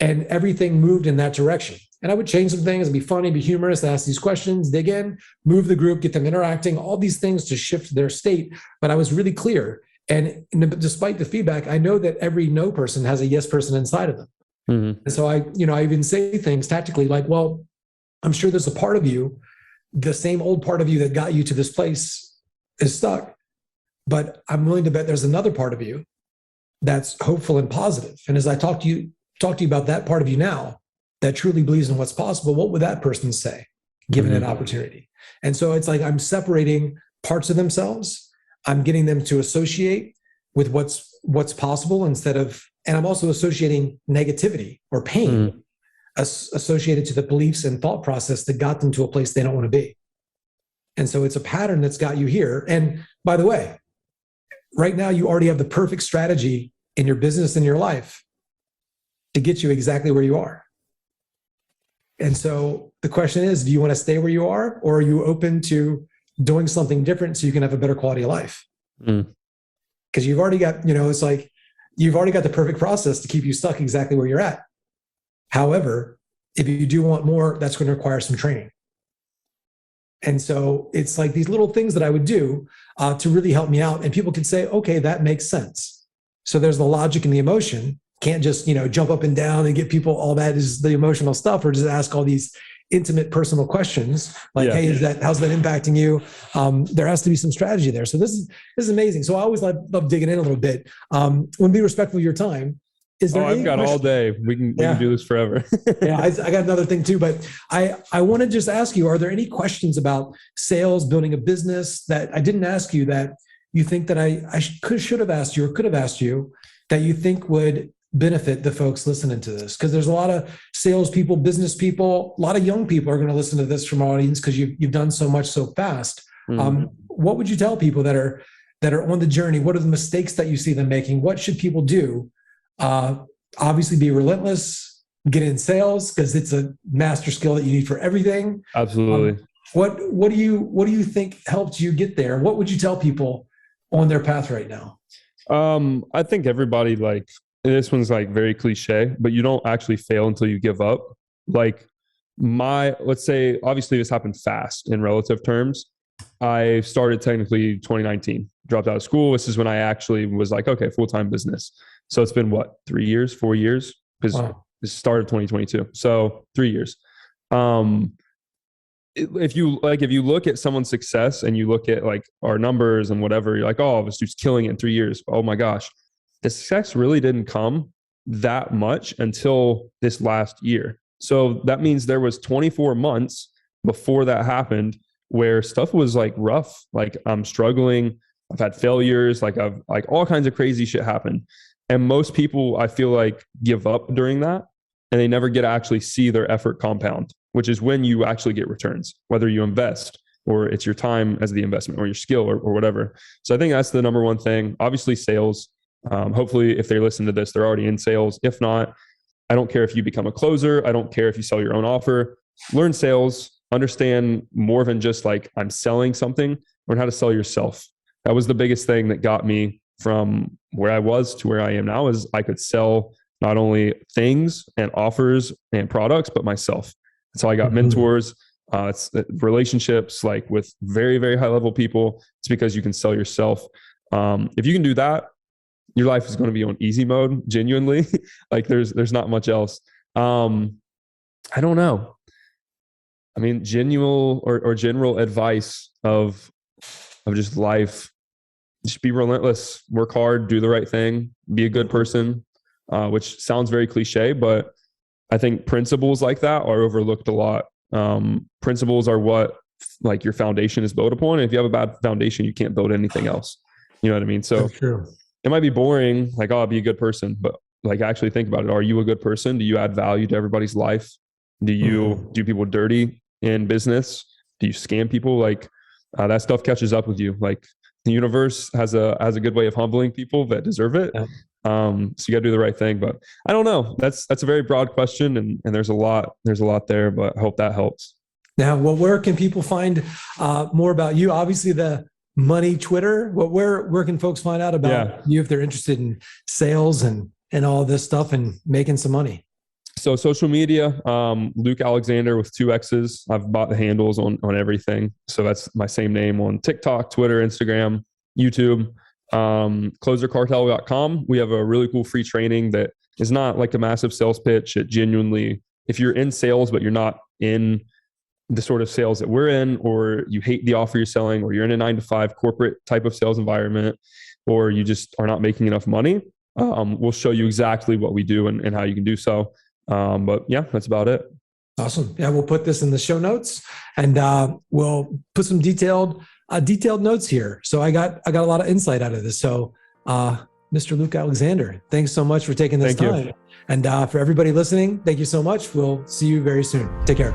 and everything moved in that direction. And I would change some things and be funny, be humorous, ask these questions, dig in, move the group, get them interacting, all these things to shift their state. But I was really clear. And despite the feedback, I know that every no person has a yes person inside of them. And so I even say things tactically like, well, I'm sure there's a part of you, the same old part of you that got you to this place is stuck. But I'm willing to bet there's another part of you that's hopeful and positive. And as I talk to you about that part of you now that truly believes in what's possible, what would that person say given an opportunity? And so it's like I'm separating parts of themselves. I'm getting them to associate with what's possible instead of, and I'm also associating negativity or pain associated to the beliefs and thought process that got them to a place they don't want to be. And so it's a pattern that's got you here. And by the way, right now you already have the perfect strategy in your business and your life to get you exactly where you are. And so the question is, do you want to stay where you are, or are you open to doing something different so you can have a better quality of life? because you've already got, it's like you've already got the perfect process to keep you stuck exactly where you're at. However, if you do want more, that's going to require some training. And so it's like these little things that I would do to really help me out. And people could say, okay, that makes sense. So there's the logic and the emotion. Can't just, jump up and down and get people, all that is the emotional stuff, or just ask all these intimate personal questions like, hey, how's that impacting you? There has to be some strategy there. So this is amazing. So I always love digging in a little bit. Want to be respectful of your time. Is there I've got all day. We can do this forever. I got another thing too, but I want to just ask you, are there any questions about sales, building a business that I didn't ask you that you think that I should have asked you or could have asked you that you think would benefit the folks listening to this? Because there's a lot of salespeople, business people, a lot of young people are going to listen to this from our audience because you've done so much so fast. What would you tell people that are on the journey? What are the mistakes that you see them making? What should people do? Obviously be relentless, get in sales because it's a master skill that you need for everything. Absolutely. What do you think helped you get there? What would you tell people on their path right now? I think everybody, like, this one's like very cliche, but you don't actually fail until you give up. Like let's say, obviously this happened fast in relative terms. I started technically 2019, dropped out of school. This is when I actually was like, okay, full-time business. So it's been what, 3 years, 4 years? Because this started 2022. So 3 years. If you look at someone's success and you look at like our numbers and whatever, you're like, oh, this dude's killing it in 3 years. Oh my gosh. The success really didn't come that much until this last year. So that means there was 24 months before that happened where stuff was like rough. Like I'm struggling. I've had failures. Like I've like all kinds of crazy shit happen. And most people, I feel like, give up during that and they never get to actually see their effort compound, which is when you actually get returns, whether you invest or it's your time as the investment or your skill or whatever. So I think that's the number one thing. Obviously sales. Hopefully if they listen to this, they're already in sales. If not, I don't care if you become a closer. I don't care if you sell your own offer. Learn sales, understand more than just like I'm selling something. Learn how to sell yourself. That was the biggest thing that got me from where I was to where I am now, is I could sell not only things and offers and products, but myself. So I got mentors, it's relationships like with very, very high level people. It's because you can sell yourself. If you can do that, your life is going to be on easy mode, genuinely. Like there's not much else. I don't know. I mean, genuine or general advice of just life, just be relentless, work hard, do the right thing, be a good person, which sounds very cliche, but I think principles like that are overlooked a lot. Principles are what like your foundation is built upon. And if you have a bad foundation, you can't build anything else. You know what I mean? So it might be boring, like, oh, I'll be a good person, but like actually think about it. Are you a good person? Do you add value to everybody's life? Do you do people dirty in business? Do you scam people? Like that stuff catches up with you. Like the universe has a good way of humbling people that deserve it. Yeah. So you got to do the right thing, but I don't know. That's a very broad question, and there's a lot there, but I hope that helps. Now, well, where can people find more about you? Obviously, the money Twitter. Where can folks find out about you if they're interested in sales and all this stuff and making some money? So social media, Luke Alexander with 2 X's. I've bought the handles on everything. So that's my same name on TikTok, Twitter, Instagram, YouTube. CloserCartel.com. We have a really cool free training that is not like a massive sales pitch. It genuinely, if you're in sales, but you're not in the sort of sales that we're in, or you hate the offer you're selling, or you're in a 9-to-5 corporate type of sales environment, or you just are not making enough money, we'll show you exactly what we do and how you can do so. But yeah, that's about it. Awesome. Yeah, we'll put this in the show notes, and we'll put some detailed notes here. So I got a lot of insight out of this. So Mr. Luke Alexander, thanks so much for taking this time. And for everybody listening, thank you so much. We'll see you very soon. Take care.